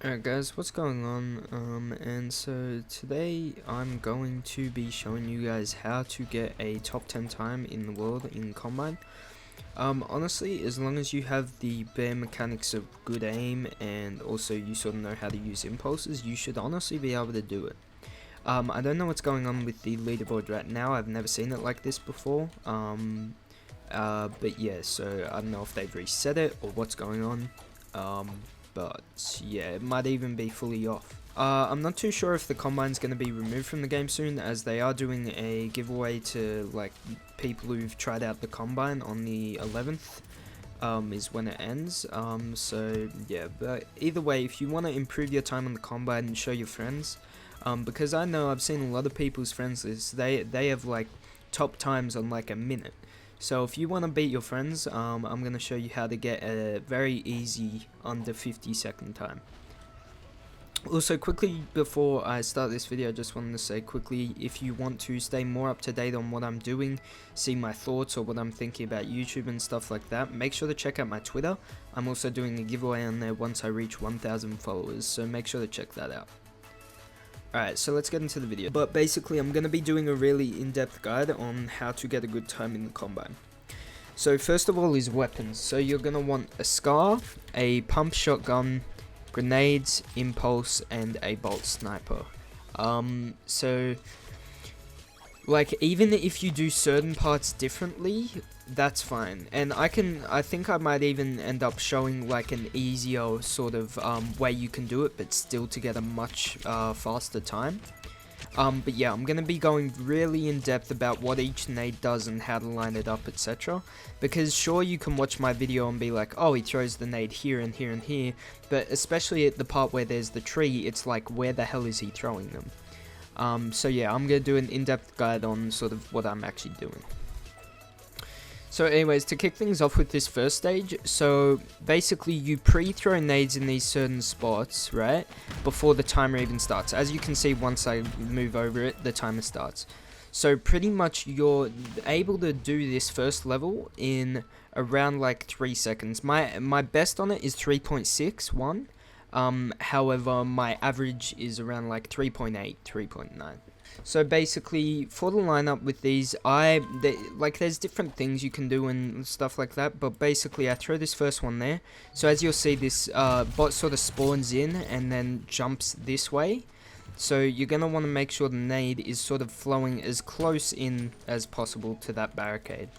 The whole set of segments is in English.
Alright guys, what's going on? And so today I'm going to be showing you guys how to get a top 10 time in the world in Combine. Honestly, as long as you have the bare mechanics of good aim and also you sort of know how to use impulses, you should honestly be able to do it. I don't know what's going on with the leaderboard right now. I've never seen it like this before. But yeah, so I don't know if they've reset it or what's going on. But yeah, it might even be fully off. I'm not too sure if the Combine's going to be removed from the game soon, as they are doing a giveaway to like people who've tried out the Combine on the 11th. Is when it ends. So yeah, but either way, if you want to improve your time on the Combine and show your friends, because I know I've seen a lot of people's friends lists, they have like top times on like a minute. So if you want to beat your friends, I'm going to show you how to get a very easy under 50-second time. Also, quickly before I start this video, I just wanted to say quickly, if you want to stay more up to date on what I'm doing, see my thoughts or what I'm thinking about YouTube and stuff like that, make sure to check out my Twitter. I'm also doing a giveaway on there once I reach 1,000 followers, so make sure to check that out. Alright, so let's get into the video. But basically, I'm going to be doing a really in-depth guide on how to get a good time in the Combine. So first of all is weapons. So you're going to want a SCAR, a pump shotgun, grenades, impulse, and a bolt sniper. So like, even if you do certain parts differently, that's fine. And I think I might even end up showing like an easier sort of way you can do it, but still to get a much faster time. But yeah, I'm gonna be going really in depth about what each nade does and how to line it up, etc. Because sure, you can watch my video and be like, oh, he throws the nade here and here and here, but especially at the part where there's the tree, it's like, where the hell is he throwing them? So yeah, I'm gonna do an in-depth guide on sort of what I'm actually doing. So anyways, to kick things off with this first stage, so basically you pre-throw nades in these certain spots, right, before the timer even starts. As you can see, once I move over it, the timer starts. So pretty much you're able to do this first level in around like 3 seconds. My best on it is 3.61. However, my average is around like 3.8, 3.9. So basically, for the lineup with these, there's different things you can do and stuff like that, but basically I throw this first one there. So as you'll see, this bot sort of spawns in and then jumps this way. So you're going to want to make sure the nade is sort of flowing as close in as possible to that barricade.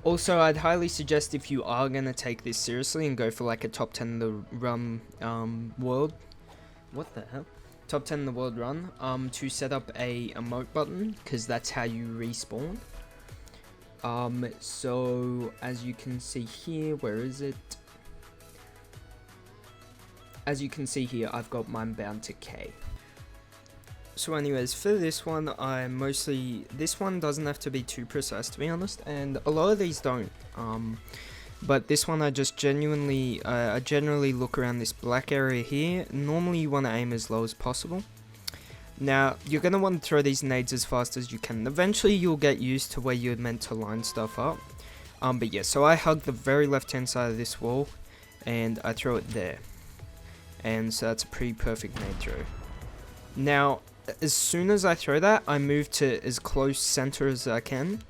Also, I'd highly suggest, if you are going to take this seriously and go for like a top 10 in the run world. What the hell? Top 10 in the world run, to set up a emote button, because that's how you respawn. So as you can see here, where is it? As you can see here, I've got mine bound to K. So anyways, for this one, this one doesn't have to be too precise, to be honest, and a lot of these don't. But this one I just I generally look around this black area here. Normally you want to aim as low as possible. Now, you're going to want to throw these nades as fast as you can. Eventually you'll get used to where you're meant to line stuff up. But yeah, so I hug the very left hand side of this wall, and I throw it there. And so that's a pretty perfect nade throw. Now, as soon as I throw that, I move to as close center as I can.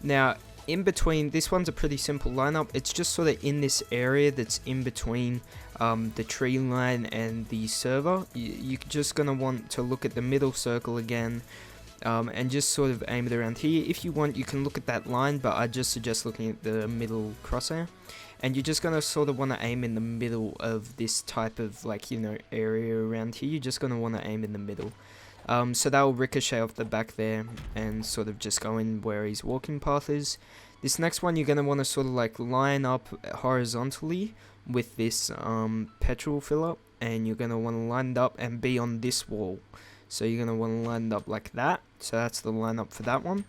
Now, in between, this one's a pretty simple lineup. It's just sort of in this area that's in between the tree line and the server. You're just going to want to look at the middle circle again, and just sort of aim it around here. If you want, you can look at that line, but I just suggest looking at the middle crosshair. And you're just going to sort of want to aim in the middle of this type of, like, you know, area around here. You're just going to want to aim in the middle. So that will ricochet off the back there and sort of just go in where his walking path is. This next one, you're going to want to sort of like line up horizontally with this petrol filler, and you're going to want to line it up and be on this wall. So you're going to want to line it up like that. So that's the lineup for that one.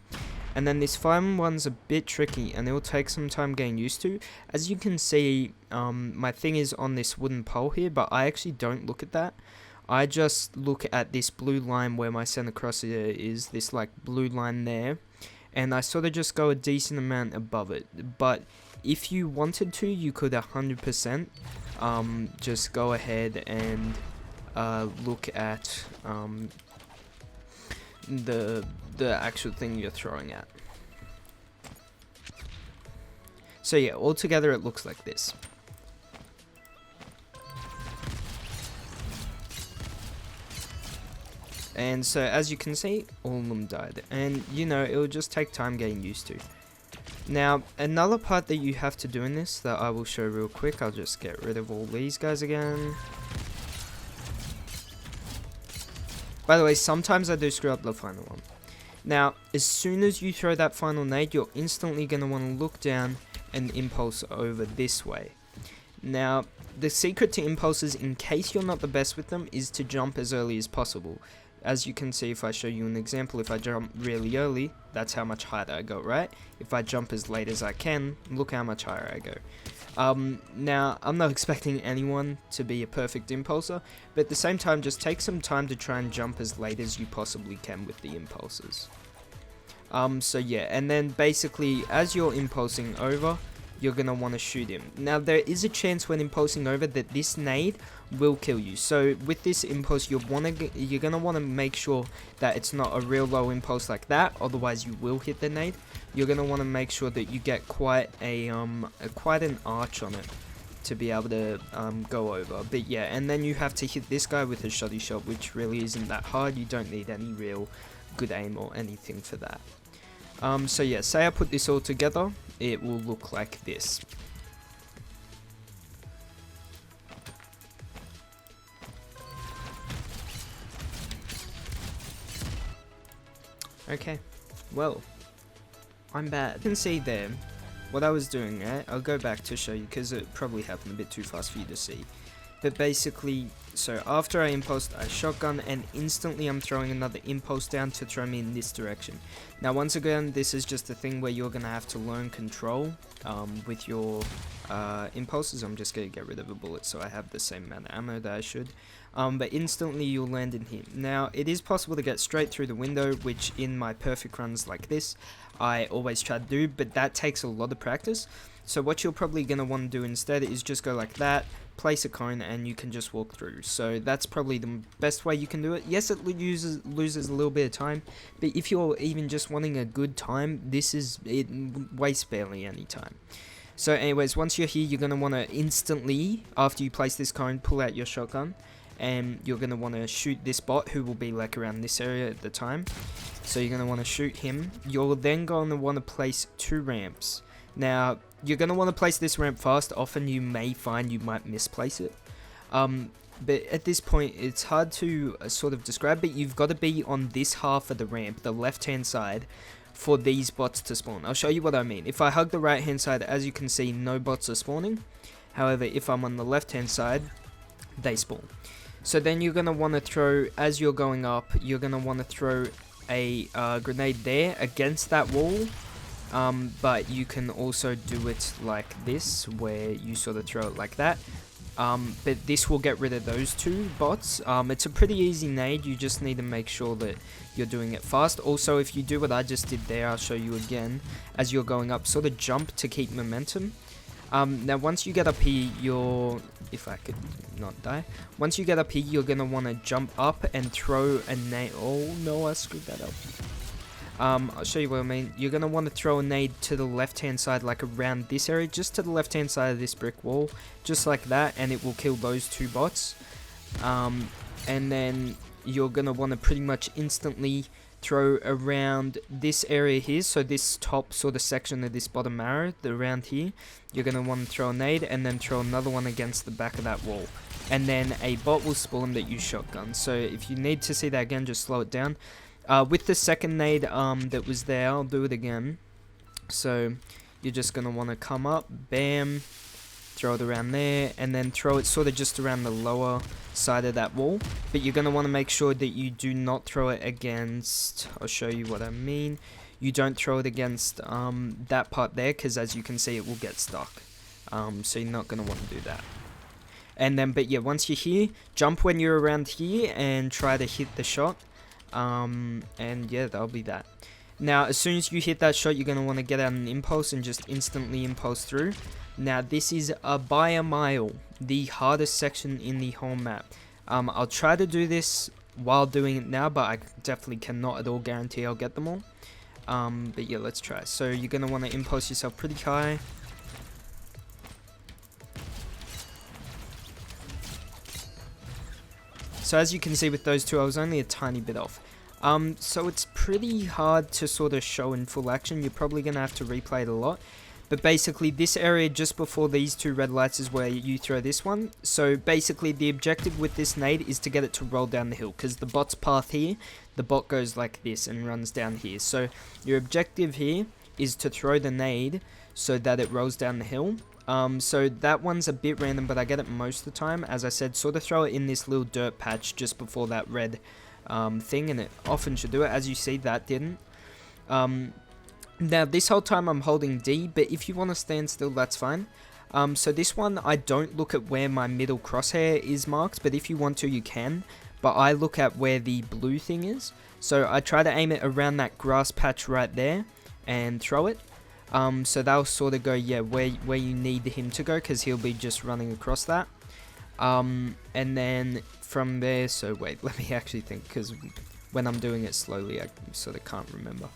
And then this final one's a bit tricky, and it'll take some time getting used to. As you can see, my thing is on this wooden pole here, but I actually don't look at that. I just look at this blue line where my center crosshair is, this like blue line there, and I sort of just go a decent amount above it. But if you wanted to, you could 100% just go ahead and look at the actual thing you're throwing at. So yeah, altogether it looks like this. And so as you can see, all of them died. And you know, it will just take time getting used to. Now, another part that you have to do in this that I will show real quick, I'll just get rid of all these guys again. By the way, sometimes I do screw up the final one. Now, as soon as you throw that final nade, you're instantly going to want to look down and impulse over this way. Now, the secret to impulses, in case you're not the best with them, is to jump as early as possible. As you can see, if I show you an example, if I jump really early, that's how much higher I go, right? If I jump as late as I can, look how much higher I go. Now, I'm not expecting anyone to be a perfect impulser, but at the same time, just take some time to try and jump as late as you possibly can with the impulses. So yeah, and then basically, as you're impulsing over, you're going to want to shoot him. Now, there is a chance when impulsing over that this nade will kill you. So with this impulse, you're going to want to make sure that it's not a real low impulse like that, otherwise you will hit the nade. You're going to want to make sure that you get quite quite an arch on it to be able to go over. But yeah, and then you have to hit this guy with a shoddy shot, which really isn't that hard. You don't need any real good aim or anything for that. So yeah, say I put this all together, it will look like this. Okay, well, I'm bad. You can see there what I was doing there. I'll go back to show you because it probably happened a bit too fast for you to see. But basically, so after I impulsed, I shotgun, and instantly I'm throwing another impulse down to throw me in this direction. Now, once again, this is just a thing where you're going to have to learn control with your impulses. I'm just going to get rid of a bullet so I have the same amount of ammo that I should. But instantly you'll land in here. Now, it is possible to get straight through the window, which in my perfect runs like this, I always try to do, but that takes a lot of practice. So what you're probably going to want to do instead is just go like that, place a cone, and you can just walk through. So that's probably the best way you can do it. Yes, it loses a little bit of time, but if you're even just wanting a good time, it wastes barely any time. So anyways, once you're here, you're going to want to instantly, after you place this cone, pull out your shotgun, and you're going to want to shoot this bot, who will be like around this area at the time. So you're going to want to shoot him. You're then going to want to place 2 ramps. Now, you're going to want to place this ramp fast. Often you may find you might misplace it. But at this point, it's hard to sort of describe, but you've got to be on this half of the ramp, the left-hand side, for these bots to spawn. I'll show you what I mean. If I hug the right-hand side, as you can see, no bots are spawning. However, if I'm on the left-hand side, they spawn. So then you're going to want to throw, as you're going up, you're going to want to throw a grenade there against that wall. But you can also do it like this, where you sort of throw it like that. But this will get rid of those 2 bots. It's a pretty easy nade, you just need to make sure that you're doing it fast. Also, if you do what I just did there, I'll show you again, as you're going up, sort of jump to keep momentum. Now once you get up here, if I could not die, once you get up here, you're going to want to jump up and throw a nade. Oh no, I screwed that up. I'll show you what I mean. You're going to want to throw a nade to the left-hand side, like around this area, just to the left-hand side of this brick wall, just like that, and it will kill those 2 bots. And then you're going to want to pretty much instantly throw around this area here, so this top sort of section of this bottom arrow, around here, you're going to want to throw a nade, and then throw another one against the back of that wall. And then a bot will spawn that you shotgun. So if you need to see that again, just slow it down. With the second nade that was there, I'll do it again. So you're just going to want to come up, bam, throw it around there, and then throw it sort of just around the lower side of that wall. But you're going to want to make sure that you do not throw it against, I'll show you what I mean. You don't throw it against that part there, because as you can see, it will get stuck. So you're not going to want to do that. And then, but yeah, once you're here, jump when you're around here and try to hit the shot. And yeah, that'll be that. Now, as soon as you hit that shot, you're going to want to get out an impulse and just instantly impulse through. Now, this is by a mile the hardest section in the whole map. I'll try to do this while doing it now, but I definitely cannot at all guarantee I'll get them all. But yeah, let's try. So you're going to want to impulse yourself pretty high. So as you can see with those two, I was only a tiny bit off. So it's pretty hard to sort of show in full action. You're probably going to have to replay it a lot. But basically, this area just before these two red lights is where you throw this one. So basically, the objective with this nade is to get it to roll down the hill. Because the bot's path here, the bot goes like this and runs down here. So your objective here is to throw the nade so that it rolls down the hill. So that one's a bit random, but I get it most of the time. As I said, sort of throw it in this little dirt patch just before that red thing, and it often should do it. As you see, that didn't. Now, this whole time I'm holding D, but if you want to stand still, that's fine. So this one, I don't look at where my middle crosshair is marked, but if you want to, you can. But I look at where the blue thing is. So I try to aim it around that grass patch right there and throw it. So they'll sort of go, yeah, where you need him to go, because he'll be just running across that. And then from there, so wait, let me actually think, because when I'm doing it slowly, I sort of can't remember.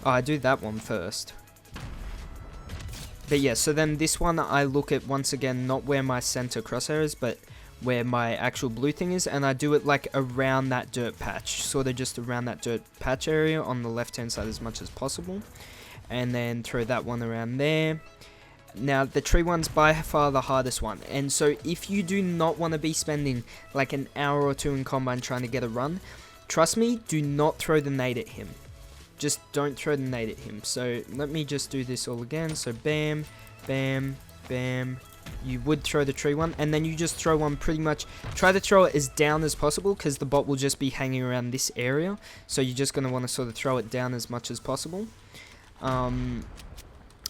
Oh, I do that one first. But yeah, so then this one, I look at, once again, not where my center crosshair is, but where my actual blue thing is, and I do it like around that dirt patch, sort of just around that dirt patch area on the left hand side as much as possible. And then throw that one around there. Now, the tree one's by far the hardest one, and so if you do not want to be spending like an hour or two in Combine trying to get a run, trust me, do not throw the nade at him. Just don't throw the nade at him. So let me just do this all again. So bam, bam, bam. You would throw the tree one, and then you just throw one pretty much. Try to throw it as down as possible, because the bot will just be hanging around this area. So you're just going to want to sort of throw it down as much as possible.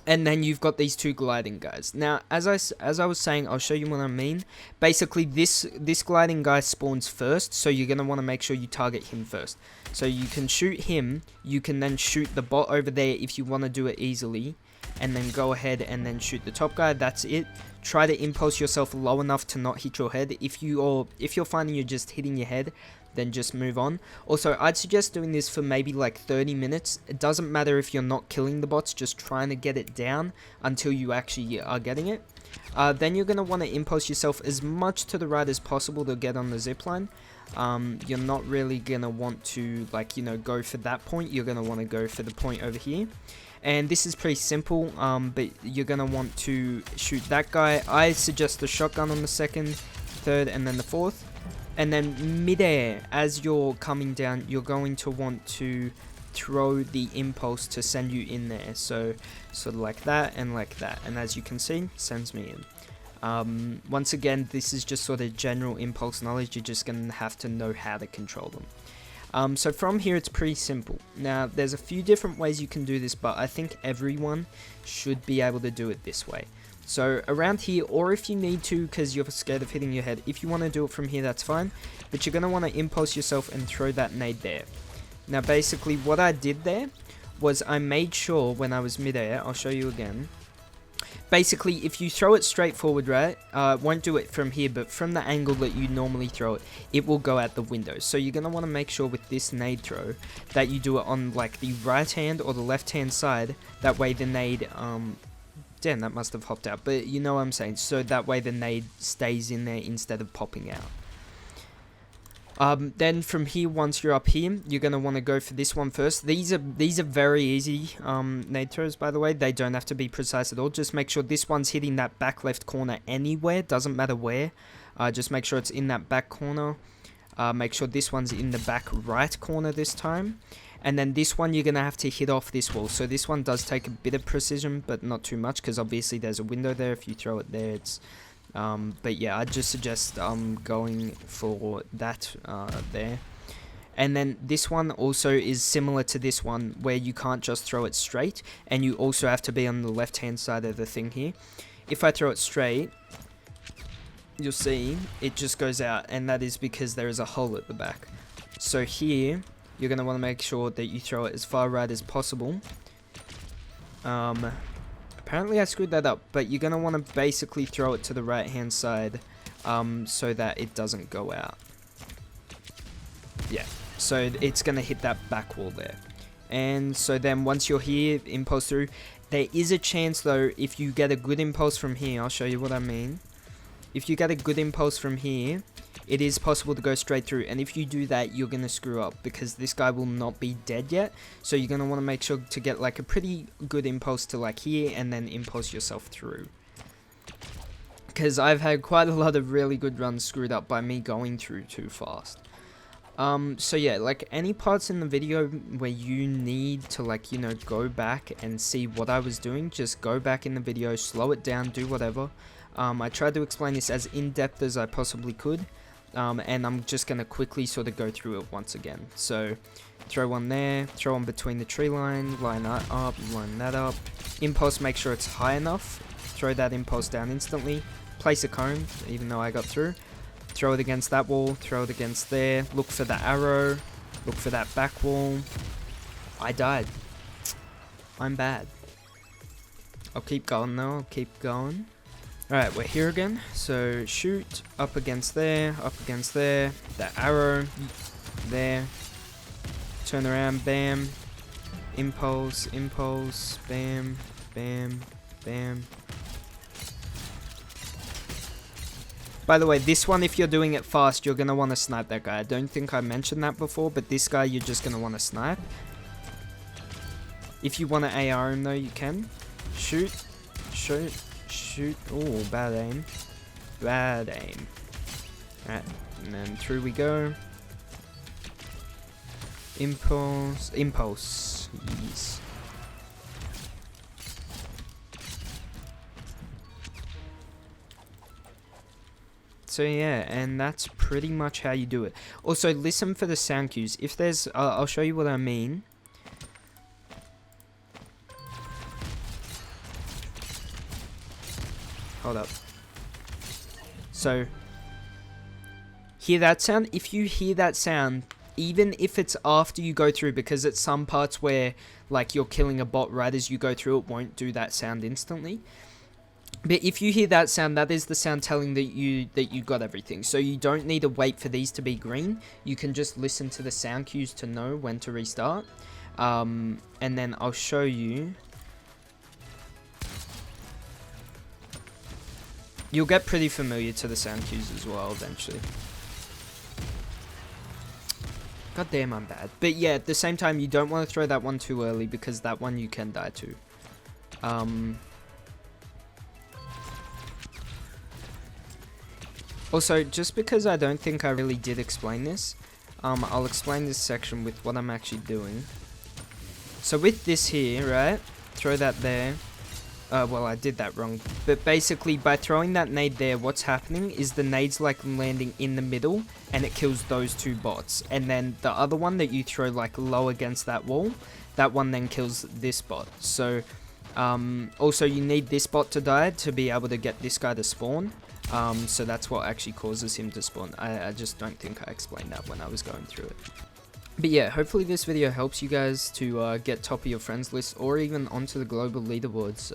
And then you've got these two gliding guys. Now, as I was saying, I'll show you what I mean. Basically, this gliding guy spawns first, so you're going to want to make sure you target him first. So you can shoot him, you can then shoot the bot over there if you want to do it easily, and then go ahead and then shoot the top guy. That's it. Try to impulse yourself low enough to not hit your head. If you're finding you're just hitting your head, then just move on. Also, I'd suggest doing this for maybe like 30 minutes. It doesn't matter if you're not killing the bots, just trying to get it down until you actually are getting it. Then you're going to want to impulse yourself as much to the right as possible to get on the zipline. You're not really going to want to, like, you know, go for that point. You're going to want to go for the point over here. And this is pretty simple, but you're going to want to shoot that guy. I suggest the shotgun on the second, third, and then the fourth. And then mid-air, as you're coming down, you're going to want to throw the impulse to send you in there. So sort of like that and like that. And as you can see, sends me in. Once again, this is just sort of general impulse knowledge. You're just going to have to know how to control them. So from here, it's pretty simple. Now, there's a few different ways you can do this, but I think everyone should be able to do it this way. So around here, or if you need to because you're scared of hitting your head, if you want to do it from here, that's fine. But you're going to want to impulse yourself and throw that nade there. Now basically what I did there was I made sure when I was midair, I'll show you again. Basically, if you throw it straight forward, right, won't do it from here, but from the angle that you normally throw it, it will go out the window. So you're going to want to make sure with this nade throw that you do it on like the right hand or the left hand side. That way the nade, damn, that must have hopped out, but you know what I'm saying. So that way the nade stays in there instead of popping out. Then from here, once you're up here, you're going to want to go for this one first. These are very easy nade throws, by the way. They don't have to be precise at all. Just make sure this one's hitting that back left corner anywhere. Doesn't matter where. Just make sure it's in that back corner. Make sure this one's in the back right corner this time. And then this one, you're going to have to hit off this wall. So this one does take a bit of precision, but not too much, because obviously there's a window there. If you throw it there, it's... but yeah, I'd just suggest going for that there. And then this one also is similar to this one, where you can't just throw it straight, and you also have to be on the left hand side of the thing here. If I throw it straight, you'll see it just goes out, and that is because there is a hole at the back. So here, you're going to want to make sure that you throw it as far right as possible. Apparently I screwed that up, but you're going to want to basically throw it to the right hand side so that it doesn't go out. Yeah, so it's going to hit that back wall there. And so then once you're here, impulse through. There is a chance though, if you get a good impulse from here, I'll show you what I mean. If you get a good impulse from here, it is possible to go straight through. And if you do that, you're going to screw up because this guy will not be dead yet. So you're going to want to make sure to get like a pretty good impulse to like here and then impulse yourself through. Because I've had quite a lot of really good runs screwed up by me going through too fast. So yeah, like any parts in the video where you need to like, you know, go back and see what I was doing, just go back in the video, slow it down, do whatever. I tried to explain this as in-depth as I possibly could, and I'm just going to quickly sort of go through it once again. So throw one there, throw one between the tree line that up, line that up, impulse, make sure it's high enough, throw that impulse down instantly, place a cone, even though I got through. Throw it against that wall, throw it against there, look for the arrow, look for that back wall. I died. I'm bad. I'll keep going though, I'll keep going. Alright, we're here again. So shoot, up against there, that arrow, there. Turn around, bam. Impulse, impulse, bam, bam, bam. By the way, this one, if you're doing it fast, you're going to want to snipe that guy. I don't think I mentioned that before, but this guy, you're just going to want to snipe. If you want to AR him, though, you can. Shoot. Shoot. Shoot. Oh, bad aim. Bad aim. Alright, and then through we go. Impulse. Impulse. Yes. So yeah, and that's pretty much how you do it. Also, listen for the sound cues. If there's, I'll show you what I mean. Hold up. So, hear that sound? If you hear that sound, even if it's after you go through, because it's some parts where, like, you're killing a bot right as you go through, it won't do that sound instantly. But if you hear that sound, that is the sound telling that you got everything. So you don't need to wait for these to be green. You can just listen to the sound cues to know when to restart. And then I'll show you. You'll get pretty familiar to the sound cues as well eventually. God damn, I'm bad. But yeah, at the same time, you don't want to throw that one too early because that one you can die to. Also, just because I don't think I really did explain this, I'll explain this section with what I'm actually doing. So with this here, right, throw that there. Well, I did that wrong. But basically, by throwing that nade there, what's happening is the nade's like landing in the middle, and it kills those two bots. And then the other one that you throw like low against that wall, that one then kills this bot. So, also you need this bot to die to be able to get this guy to spawn. So that's what actually causes him to spawn. I just don't think I explained that when I was going through it. But yeah, hopefully this video helps you guys to get top of your friends list or even onto the global leaderboards.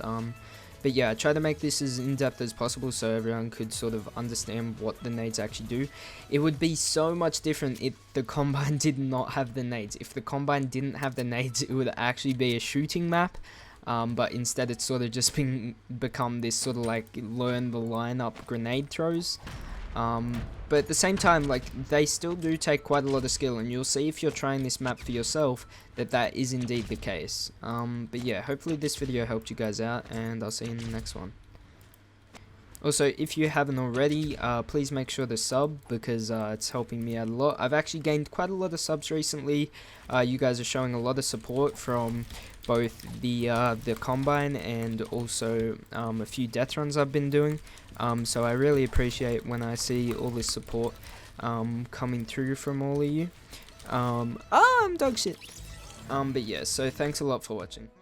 But yeah, I try to make this as in-depth as possible so everyone could sort of understand what the nades actually do. It would be so much different if the Combine did not have the nades. If the Combine didn't have the nades, it would actually be a shooting map. But instead it's sort of just become this sort of like learn the lineup grenade throws. But at the same time, like, they still do take quite a lot of skill, and you'll see if you're trying this map for yourself that that is indeed the case. But yeah, hopefully this video helped you guys out, and I'll see you in the next one. Also, if you haven't already, please make sure to sub, because it's helping me out a lot. I've actually gained quite a lot of subs recently. You guys are showing a lot of support from both the Combine and also a few death runs I've been doing. So I really appreciate when I see all this support coming through from all of you. I'm dog shit. But yeah, so thanks a lot for watching.